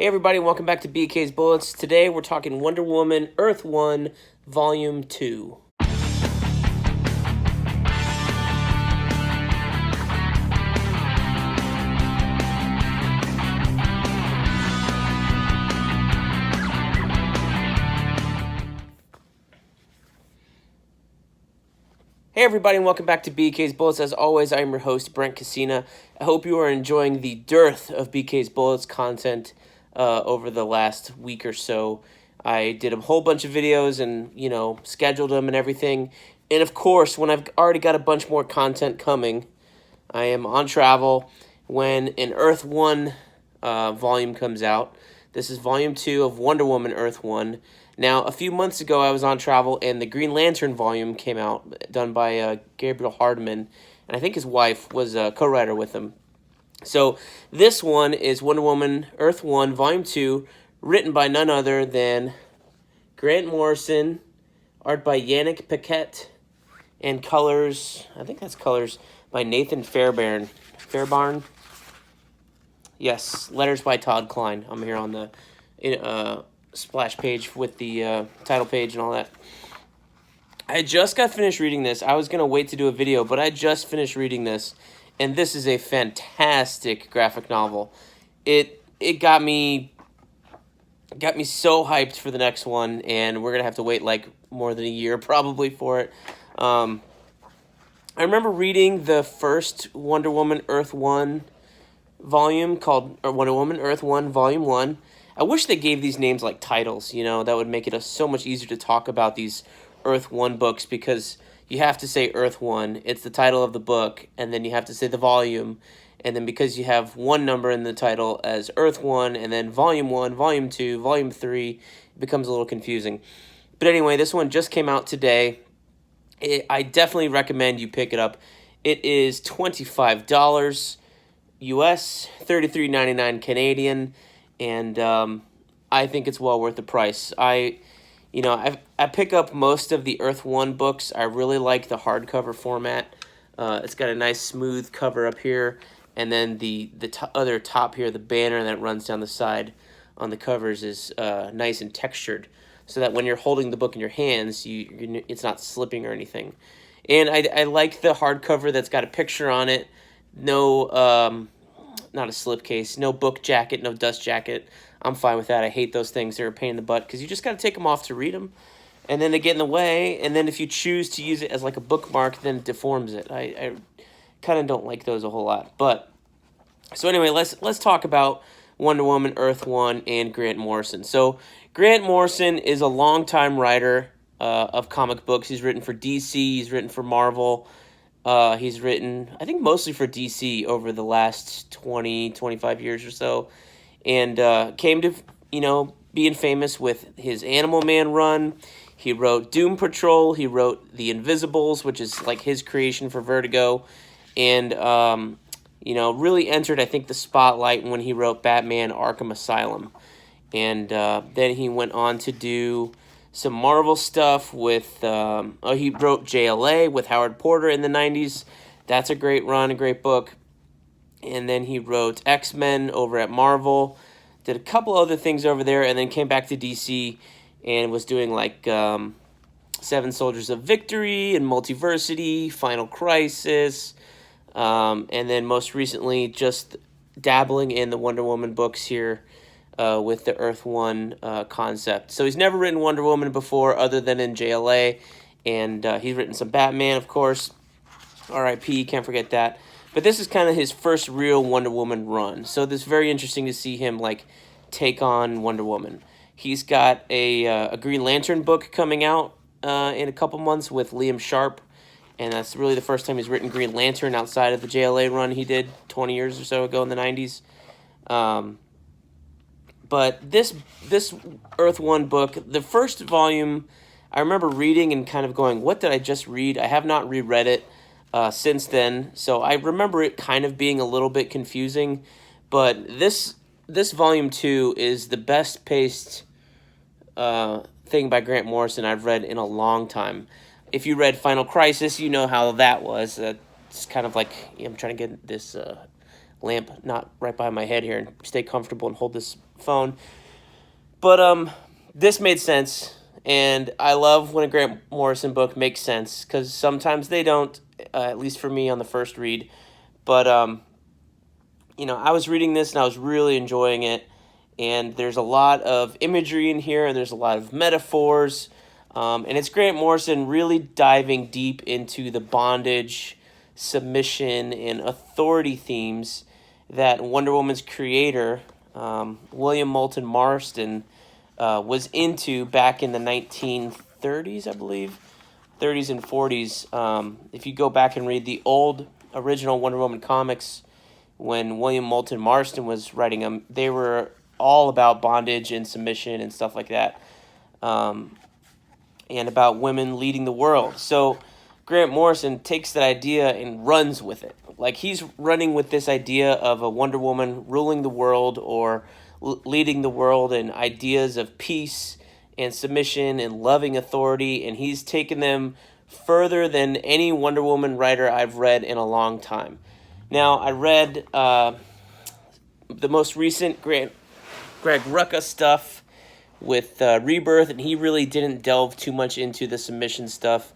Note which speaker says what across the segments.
Speaker 1: Hey everybody, welcome back to BK's Bullets. Today we're talking Wonder Woman Earth 1 Volume 2. Hey everybody, and welcome back to BK's Bullets. As always, I'm your host, Brent Casina. I hope you are enjoying the dearth of BK's Bullets content over the last week or so. I did a whole bunch of videos and, scheduled them and everything. And of course, when I've already got a bunch more content coming, I am on travel when an Earth 1 volume comes out. This is Volume 2 of Wonder Woman Earth 1. Now, a few months ago, I was on travel, and the Green Lantern volume came out, done by Gabriel Hardman, and I think his wife was a co-writer with him. So, this one is Wonder Woman Earth 1, Volume 2, written by none other than Grant Morrison, art by Yannick Paquette, and colors, I think that's colors, by Nathan Fairbairn. Yes, letters by Todd Klein. I'm here on the splash page with the title page and all that. I just got finished reading this. I was going to wait to do a video, but I just finished reading this, and this is a fantastic graphic novel. It got me so hyped for the next one, and we're going to have to wait like more than a year probably for it. I remember reading the first Wonder Woman Earth 1 volume called Wonder Woman Earth 1 Volume 1. I wish they gave these names like titles, that would make it so much easier to talk about these Earth 1 books, because you have to say Earth 1, it's the title of the book, and then you have to say the volume, and then because you have one number in the title as Earth 1, and then Volume 1, Volume 2, Volume 3, it becomes a little confusing. But anyway, this one just came out today. I definitely recommend you pick it up. It is $25 US, $33.99 Canadian, and I think it's well worth the price. I pick up most of the Earth 1 books. I really like the hardcover format. It's got a nice smooth cover up here, and then the other top here, the banner that runs down the side on the covers is nice and textured, so that when you're holding the book in your hands, it's not slipping or anything. And I like the hardcover that's got a picture on it. No, not a slipcase, no book jacket, no dust jacket. I'm fine with that. I hate those things. They're a pain in the butt because you just got to take them off to read them, and then they get in the way, and then if you choose to use it as like a bookmark, then it deforms it. I kind of don't like those a whole lot. But so anyway, let's talk about Wonder Woman Earth 1 and Grant Morrison. So Grant Morrison is a longtime writer of comic books. He's written for DC, he's written for Marvel. He's written, I think, mostly for DC over the last 25 years or so, and came to, being famous with his Animal Man run. He wrote Doom Patrol. He wrote The Invisibles, which is like his creation for Vertigo, and really entered, I think, the spotlight when he wrote Batman Arkham Asylum, and then he went on to do some Marvel stuff with, he wrote JLA with Howard Porter in the 90s. That's a great run, a great book. And then he wrote X-Men over at Marvel, did a couple other things over there, and then came back to DC and was doing like Seven Soldiers of Victory and Multiversity, Final Crisis, and then most recently just dabbling in the Wonder Woman books here, with the Earth 1 concept. So he's never written Wonder Woman before other than in JLA, and he's written some Batman, of course. R.I.P., can't forget that. But this is kind of his first real Wonder Woman run. So it's very interesting to see him take on Wonder Woman. He's got a Green Lantern book coming out in a couple months with Liam Sharp, and that's really the first time he's written Green Lantern outside of the JLA run he did 20 years or so ago in the 90s. But this Earth 1 book, the first volume, I remember reading and kind of going, what did I just read? I have not reread it since then, so I remember it kind of being a little bit confusing. But this Volume 2 is the best paced thing by Grant Morrison I've read in a long time. If you read Final Crisis, you know how that was. It's kind of like, I'm trying to get this lamp not right behind my head here and stay comfortable and hold this phone. But this made sense, and I love when a Grant Morrison book makes sense, because sometimes they don't, at least for me on the first read. But I was reading this and I was really enjoying it, and there's a lot of imagery in here, and there's a lot of metaphors, and it's Grant Morrison really diving deep into the bondage, submission, and authority themes that Wonder Woman's creator, William Moulton Marston, was into back in the 1930s, I believe, 30s and 40s. If you go back and read the old original Wonder Woman comics, when William Moulton Marston was writing them, they were all about bondage and submission and stuff like that, and about women leading the world. So Grant Morrison takes that idea and runs with it. Like, he's running with this idea of a Wonder Woman ruling the world, or leading the world, and ideas of peace and submission and loving authority, and he's taken them further than any Wonder Woman writer I've read in a long time. Now, I read the most recent Greg Rucka stuff with Rebirth, and he really didn't delve too much into the submission stuff.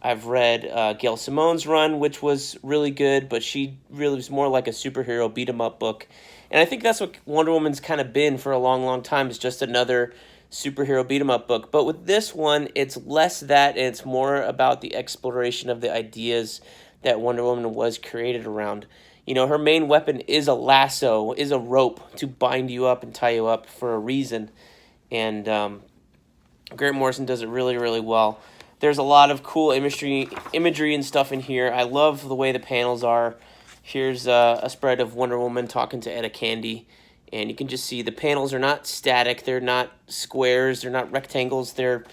Speaker 1: I've read Gail Simone's run, which was really good, but she really was more like a superhero beat-em-up book. And I think that's what Wonder Woman's kind of been for a long, long time, is just another superhero beat-em-up book. But with this one, it's less that, and it's more about the exploration of the ideas that Wonder Woman was created around. Her main weapon is a lasso, is a rope to bind you up and tie you up for a reason. And Grant Morrison does it really, really well. There's a lot of cool imagery and stuff in here. I love the way the panels are. Here's a spread of Wonder Woman talking to Etta Candy, and you can just see the panels are not static. They're not squares. They're not rectangles. They're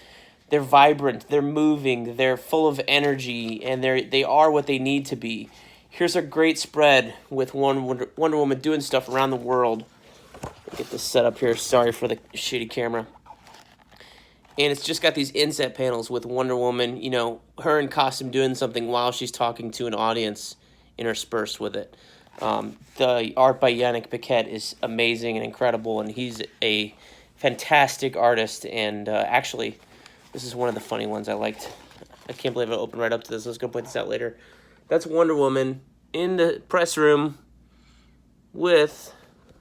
Speaker 1: vibrant. They're moving. They're full of energy, and they are what they need to be. Here's a great spread with Wonder Woman doing stuff around the world. Get this set up here. Sorry for the shitty camera. And it's just got these inset panels with Wonder Woman, her in costume doing something while she's talking to an audience interspersed with it. The art by Yannick Paquette is amazing and incredible, and he's a fantastic artist. And actually, this is one of the funny ones I liked. I can't believe I opened right up to this. I was going to point this out later. That's Wonder Woman in the press room with,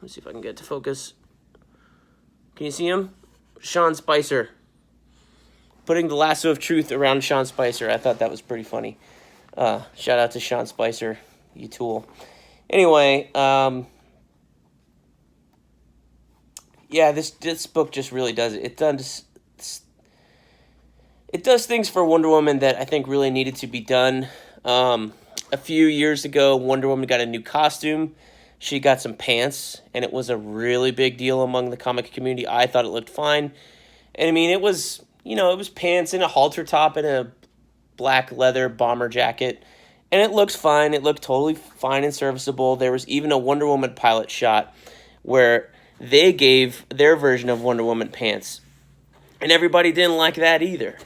Speaker 1: let's see if I can get it to focus. Can you see him? Sean Spicer. Putting the lasso of truth around Sean Spicer. I thought that was pretty funny. Shout out to Sean Spicer, you tool. Anyway, yeah, this book just really does it. It does things for Wonder Woman that I think really needed to be done. A few years ago, Wonder Woman got a new costume. She got some pants, and it was a really big deal among the comic community. I thought it looked fine. And I mean, it was pants and a halter top and a black leather bomber jacket. And it looked fine. It looked totally fine and serviceable. There was even a Wonder Woman pilot shot where they gave their version of Wonder Woman pants. And everybody didn't like that either.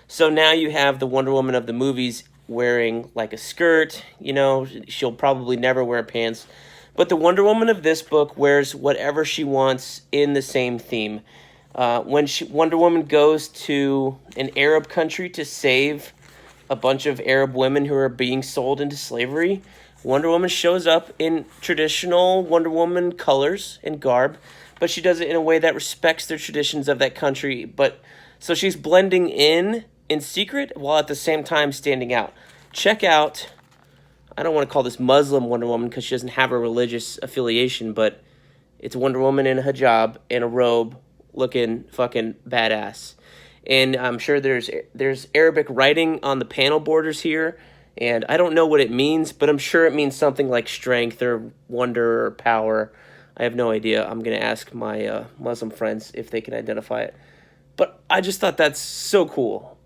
Speaker 1: So now you have the Wonder Woman of the movies wearing like a skirt. She'll probably never wear pants. But the Wonder Woman of this book wears whatever she wants in the same theme. When Wonder Woman goes to an Arab country to save a bunch of Arab women who are being sold into slavery, Wonder Woman shows up in traditional Wonder Woman colors and garb, but she does it in a way that respects the traditions of that country. So she's blending in secret while at the same time standing out. Check out, I don't want to call this Muslim Wonder Woman because she doesn't have a religious affiliation, but it's Wonder Woman in a hijab and a robe looking fucking badass. And I'm sure there's Arabic writing on the panel borders here, and I don't know what it means, but I'm sure it means something like strength or wonder or power. I have no idea. I'm going to ask my Muslim friends if they can identify it. But I just thought that's so cool.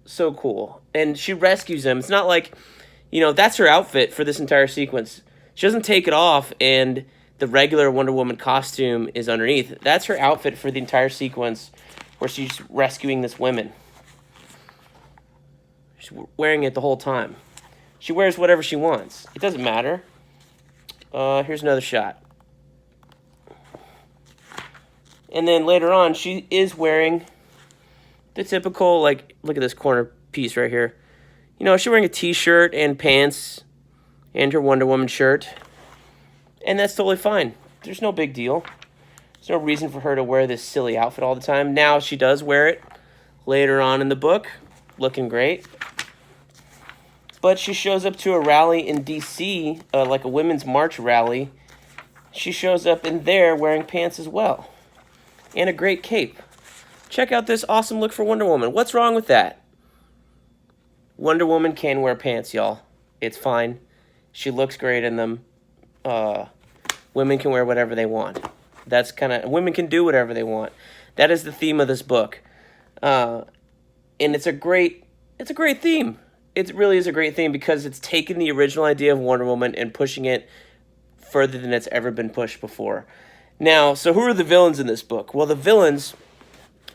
Speaker 1: So cool. And she rescues him. It's not like, that's her outfit for this entire sequence. She doesn't take it off and the regular Wonder Woman costume is underneath. That's her outfit for the entire sequence where she's rescuing this woman. She's wearing it the whole time. She wears whatever she wants. It doesn't matter. Here's another shot. And then later on, she is wearing the typical, like, look at this corner piece right here. You know, she's wearing a t-shirt and pants and her Wonder Woman shirt. And that's totally fine. There's no big deal. There's no reason for her to wear this silly outfit all the time. Now she does wear it later on in the book, looking great. But she shows up to a rally in D.C., like a women's march rally. She shows up in there wearing pants as well. And a great cape. Check out this awesome look for Wonder Woman. What's wrong with that? Wonder Woman can wear pants, y'all. It's fine. She looks great in them. Women can wear whatever they want. That's kind of, women can do whatever they want. That is the theme of this book. And it's a great theme. It really is a great theme because it's taken the original idea of Wonder Woman and pushing it further than it's ever been pushed before. Now, so who are the villains in this book? Well, the villains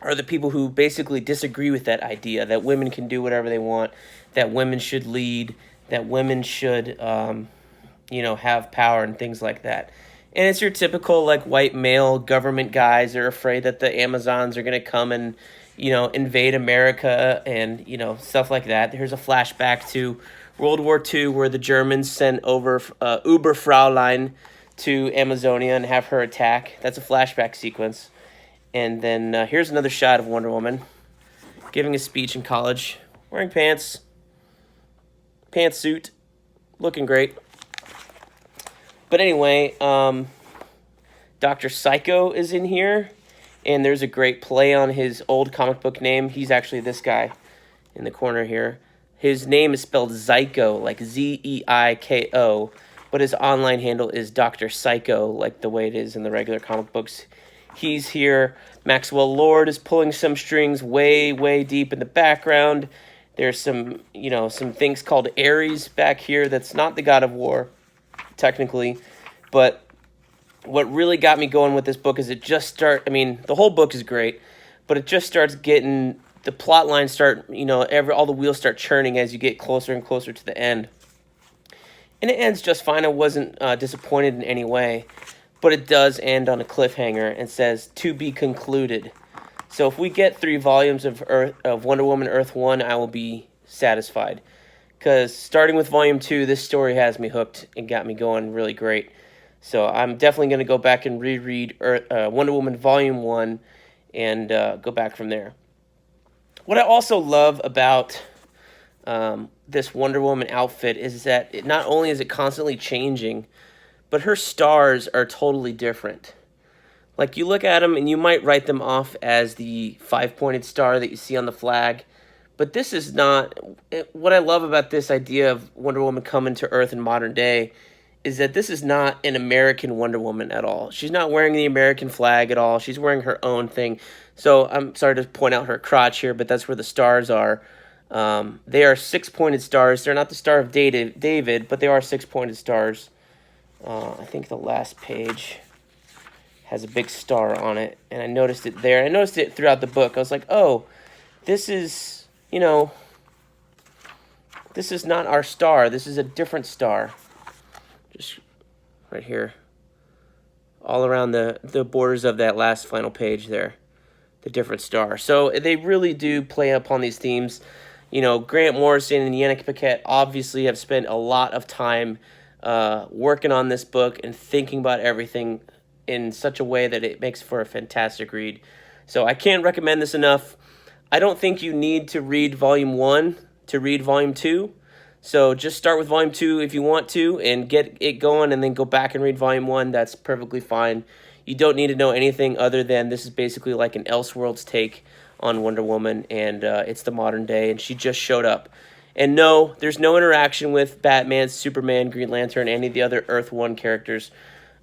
Speaker 1: are the people who basically disagree with that idea that women can do whatever they want, that women should lead, that women should, have power and things like that. And it's your typical, like, white male government guys that are afraid that the Amazons are going to come and, invade America and, stuff like that. Here's a flashback to World War II where the Germans sent over Oberfräulein to Amazonia and have her attack. That's a flashback sequence. And then here's another shot of Wonder Woman giving a speech in college, wearing pantsuit, looking great. But anyway, Dr. Psycho is in here, and there's a great play on his old comic book name. He's actually this guy in the corner here. His name is spelled Zyko, like Zeiko, but his online handle is Dr. Psycho, like the way it is in the regular comic books. He's here. Maxwell Lord is pulling some strings way, way deep in the background. There's some things called Ares back here. That's not the god of war, technically. But what really got me going with this book is the whole book is great, but it just starts getting, the plot lines start, all the wheels start churning as you get closer and closer to the end. And it ends just fine. I wasn't disappointed in any way. But it does end on a cliffhanger and says, to be concluded. So if we get 3 volumes of Wonder Woman Earth 1, I will be satisfied. Because starting with Volume 2, this story has me hooked and got me going really great. So I'm definitely going to go back and reread Wonder Woman Volume 1 and go back from there. What I also love about this Wonder Woman outfit is that not only is it constantly changing, but her stars are totally different. Like, you look at them and you might write them off as the 5-pointed star that you see on the flag, but this is not. What I love about this idea of Wonder Woman coming to Earth in modern day is that this is not an American Wonder Woman at all. She's not wearing the American flag at all. She's wearing her own thing. So I'm sorry to point out her crotch here, but that's where the stars are. They are 6-pointed stars. They're not the Star of David, but they are 6-pointed stars. I think the last page has a big star on it, and I noticed it there. I noticed it throughout the book. I was like, oh, this is, this is not our star. This is a different star. Just right here. All around the borders of that last final page there. The different star. So they really do play upon these themes. Grant Morrison and Yannick Paquette obviously have spent a lot of time working on this book and thinking about everything in such a way that it makes for a fantastic read. So I can't recommend this enough. I don't think you need to read Volume 1 to read Volume 2. So just start with Volume 2 if you want to and get it going and then go back and read Volume 1. That's perfectly fine. You don't need to know anything other than this is basically like an Elseworlds take on Wonder Woman, and it's the modern day, and she just showed up. And no, there's no interaction with Batman, Superman, Green Lantern, any of the other Earth 1 characters.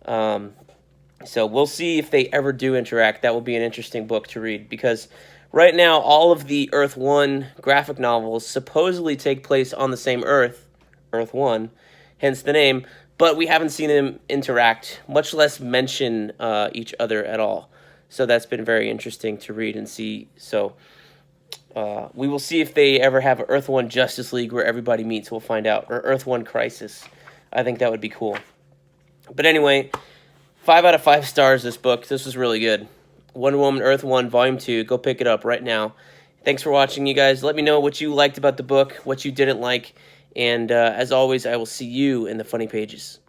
Speaker 1: So we'll see if they ever do interact. That will be an interesting book to read, because right now all of the Earth 1 graphic novels supposedly take place on the same Earth, Earth 1, hence the name, but we haven't seen them interact, much less mention each other at all. So that's been very interesting to read and see. So we will see if they ever have an Earth 1 Justice League where everybody meets. We'll find out. Or Earth 1 Crisis. I think that would be cool. But anyway, 5 out of 5 stars this book. This was really good. Wonder Woman Earth 1 Volume 2. Go pick it up right now. Thanks for watching, you guys. Let me know what you liked about the book, what you didn't like, and as always, I will see you in the funny pages.